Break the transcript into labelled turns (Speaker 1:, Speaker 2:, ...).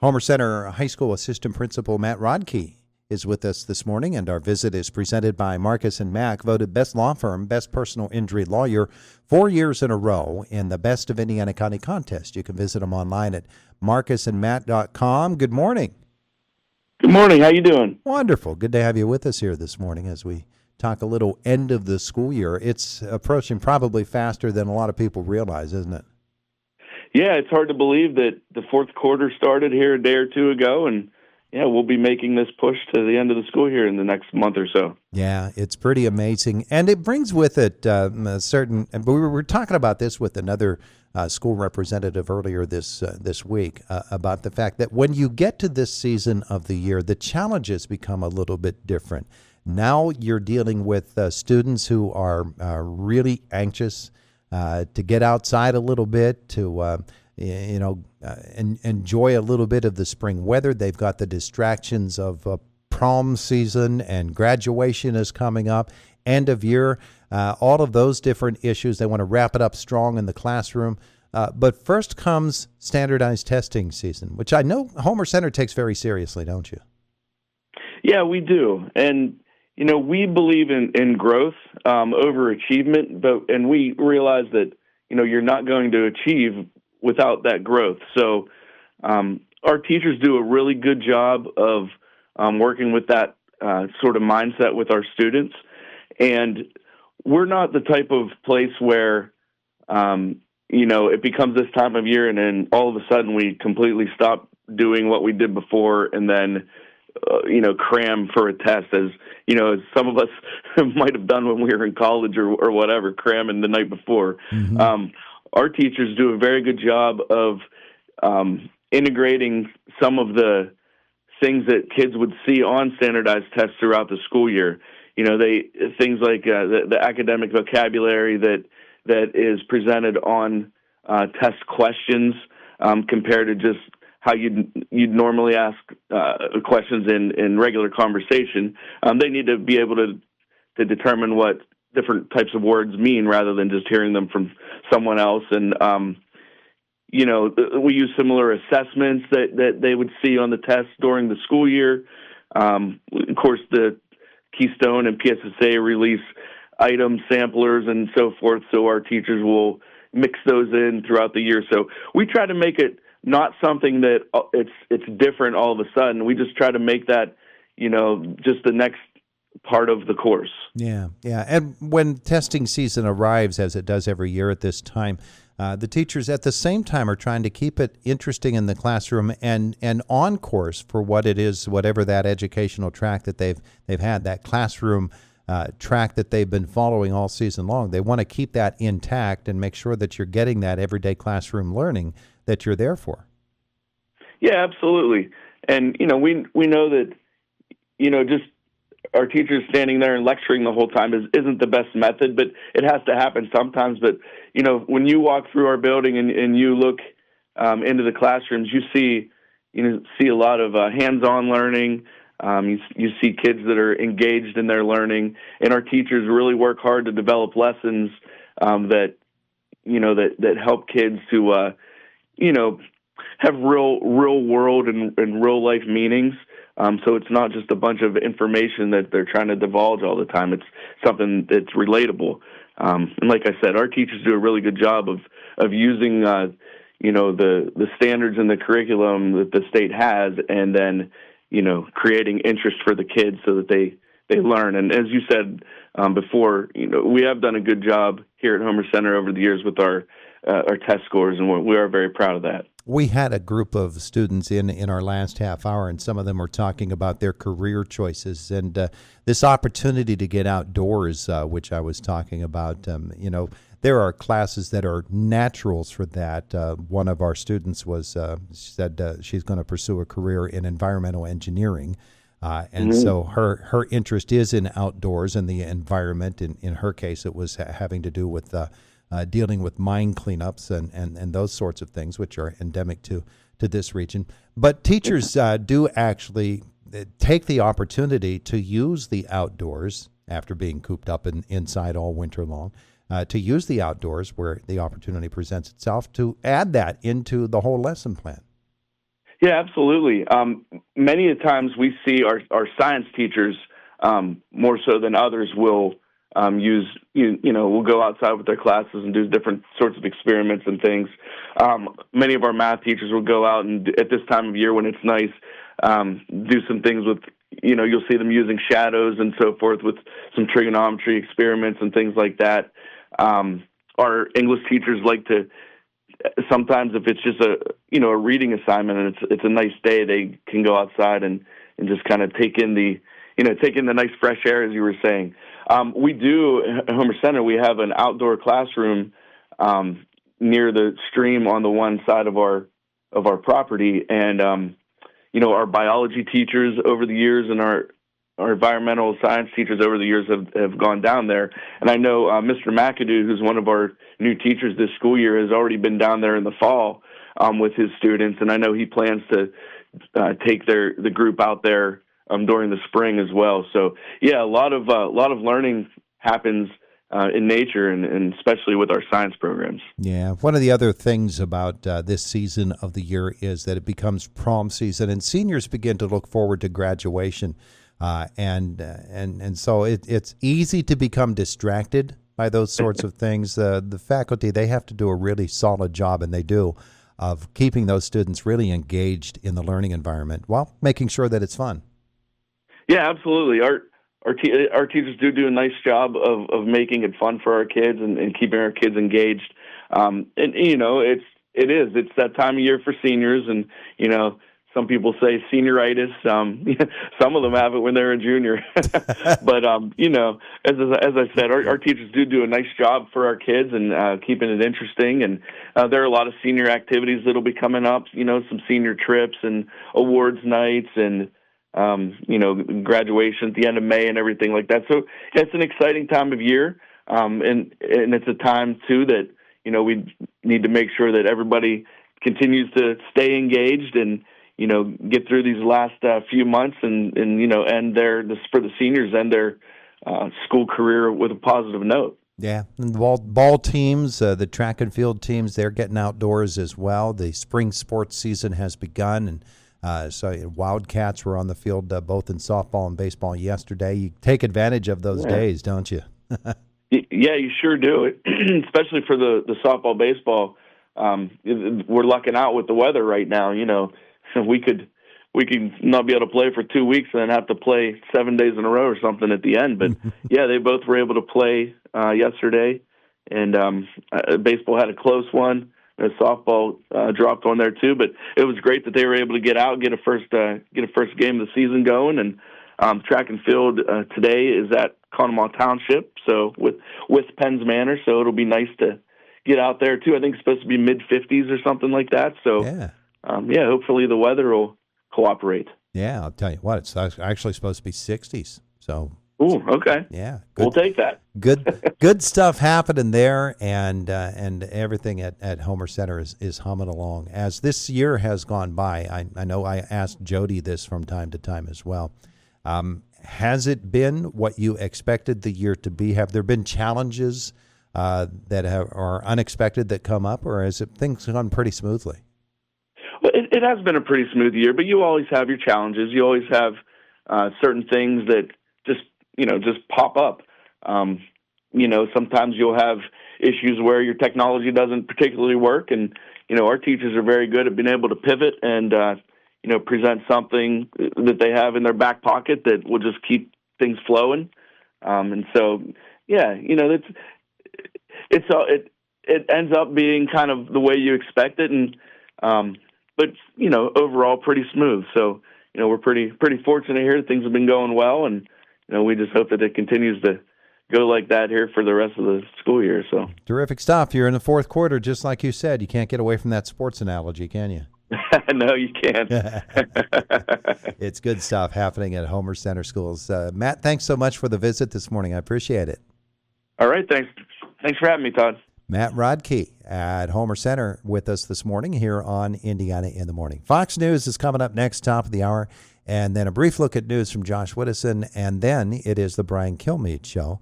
Speaker 1: Homer Center High School Assistant Principal Matt Rodkey is with us this morning, and our visit is presented by Marcus & Mack, voted best law firm, best personal injury lawyer 4 years in a row in the Best of Indiana County contest. You can visit them online at marcusandmatt.com. Good morning.
Speaker 2: Good morning. How you doing?
Speaker 1: Wonderful. Good to have you with us here this morning as we talk a little end of the school year. It's approaching probably faster than a lot of people realize, isn't it?
Speaker 2: Yeah, it's hard to believe that the fourth quarter started here a day or two ago, and we'll be making this push to the end of the school year in the next month or so.
Speaker 1: Yeah, it's pretty amazing, and it brings with it a certain. And we were talking about this with another school representative earlier this week about the fact that when you get to this season of the year, the challenges become a little bit different. Now you're dealing with students who are really anxious to get outside a little bit, to enjoy a little bit of the spring weather. They've got the distractions of prom season, and graduation is coming up, end of year, all of those different issues. They want to wrap it up strong in the classroom. But first comes standardized testing season, which I know Homer Center takes very seriously, don't you?
Speaker 2: Yeah, we do. And we believe in growth over achievement, and we realize that you're not going to achieve without that growth. So our teachers do a really good job of working with that sort of mindset with our students. And we're not the type of place where it becomes this time of year and then all of a sudden we completely stop doing what we did before and then cram for a test, as some of us might have done when we were in college or whatever, cramming the night before. Mm-hmm. Our teachers do a very good job of integrating some of the things that kids would see on standardized tests throughout the school year. Things like the academic vocabulary that is presented on test questions compared to just how you'd normally ask questions in regular conversation. They need to be able to determine what different types of words mean rather than just hearing them from someone else. And, we use similar assessments that they would see on the test during the school year. Of course, the Keystone and PSSA release item samplers and so forth, so our teachers will mix those in throughout the year. So we try to make it not something that it's different all of a sudden. We just try to make that, just the next part of the course.
Speaker 1: Yeah. And when testing season arrives, as it does every year at this time, the teachers at the same time are trying to keep it interesting in the classroom and on course for what it is, whatever that educational track that they've had, that classroom track that they've been following all season long. They want to keep that intact and make sure that you're getting that everyday classroom learning that you're there for.
Speaker 2: Yeah, absolutely. And, we know that, just our teachers standing there and lecturing the whole time isn't the best method, but it has to happen sometimes. But, when you walk through our building and you look into the classrooms, you see a lot of hands-on learning. You see kids that are engaged in their learning, and our teachers really work hard to develop lessons that help kids to have real world and real life meanings. So it's not just a bunch of information that they're trying to divulge all the time. It's something that's relatable. And like I said, our teachers do a really good job of using the standards and the curriculum that the state has, and then creating interest for the kids so that they learn. And as you said before, we have done a good job here at Homer Center over the years with our test scores, and we are very proud of that.
Speaker 1: We had a group of students in our last half hour, and some of them were talking about their career choices and this opportunity to get outdoors, which I was talking about. There are classes that are naturals for that. One of our students said she's going to pursue a career in environmental engineering. And so her interest is in outdoors and the environment. In her case, it was having to do with dealing with mine cleanups and those sorts of things, which are endemic to this region. But teachers do actually take the opportunity to use the outdoors after being cooped up inside all winter long, to use the outdoors where the opportunity presents itself to add that into the whole lesson plan.
Speaker 2: Yeah, absolutely. Many of times we see our science teachers, more so than others, will will go outside with their classes and do different sorts of experiments and things. Many of our math teachers will go out and at this time of year when it's nice, do some things with, you'll see them using shadows and so forth with some trigonometry experiments and things like that. Our English teachers like to, sometimes if it's just a reading assignment and it's a nice day, they can go outside and just kind of take in the nice fresh air, as you were saying. We do at Homer Center. We have an outdoor classroom near the stream on the one side of our property, and our biology teachers over the years and our environmental science teachers over the years have gone down there. And I know Mr. McAdoo, who's one of our new teachers this school year, has already been down there in the fall with his students, and I know he plans to take the group out there during the spring as well. So yeah, a lot of learning happens in nature, and especially with our science programs.
Speaker 1: Yeah, one of the other things about this season of the year is that it becomes prom season, and seniors begin to look forward to graduation, and so it's easy to become distracted by those sorts of things. The faculty, they have to do a really solid job, and they do, of keeping those students really engaged in the learning environment while making sure that it's fun.
Speaker 2: Yeah, absolutely. Our teachers do a nice job of making it fun for our kids and keeping our kids engaged. And it's that time of year for seniors, and some people say senioritis. Some of them have it when they're a junior. But as I said, our teachers do a nice job for our kids and keeping it interesting. And there are a lot of senior activities that'll be coming up. Some senior trips and awards nights and graduation at the end of May and everything like that. So it's an exciting time of year, and it's a time too that we need to make sure that everybody continues to stay engaged and get through these last few months and end for the seniors, end their school career with a positive note.
Speaker 1: Yeah, and the ball teams, the track and field teams, they're getting outdoors as well. The spring sports season has begun, and so Wildcats were on the field both in softball and baseball yesterday. You take advantage of those days, don't you?
Speaker 2: Yeah, you sure do. Especially for the softball, baseball. We're lucking out with the weather right now. We could not be able to play for 2 weeks and then have to play 7 days in a row or something at the end. But yeah, they both were able to play yesterday, and baseball had a close one. Softball dropped on there too, but it was great that they were able to get out, get a first game of the season going. And track and field today is at Conemaugh Township, so with Penns Manor. So it'll be nice to get out there too. I think it's supposed to be mid-50s or something like that. So yeah, hopefully the weather will cooperate.
Speaker 1: Yeah, I'll tell you what, it's actually supposed to be 60s. So.
Speaker 2: Ooh, okay.
Speaker 1: Yeah,
Speaker 2: good. We'll take that.
Speaker 1: Good stuff happening there, and everything at Homer Center is humming along. As this year has gone by, I know I asked Jody this from time to time as well. Has it been what you expected the year to be? Have there been challenges that are unexpected that come up, or has things gone pretty smoothly?
Speaker 2: Well, it has been a pretty smooth year, but you always have your challenges. You always have certain things that just pop up. Sometimes you'll have issues where your technology doesn't particularly work, and our teachers are very good at being able to pivot and present something that they have in their back pocket that will just keep things flowing. And so, yeah, it ends up being kind of the way you expect it, and but overall pretty smooth. So we're pretty fortunate here. Things have been going well, and we just hope that it continues to go like that here for the rest of the school year. So
Speaker 1: terrific stuff. You're in the fourth quarter, just like you said. You can't get away from that sports analogy, can you?
Speaker 2: No, you can't.
Speaker 1: It's good stuff happening at Homer Center Schools. Matt, thanks so much for the visit this morning. I appreciate it.
Speaker 2: All right, thanks. Thanks for having me, Todd.
Speaker 1: Matt Rodkey at Homer Center with us this morning here on Indiana in the Morning. Fox News is coming up next, top of the hour, and then a brief look at news from Josh Widdowson, and then it is the Brian Kilmeade Show.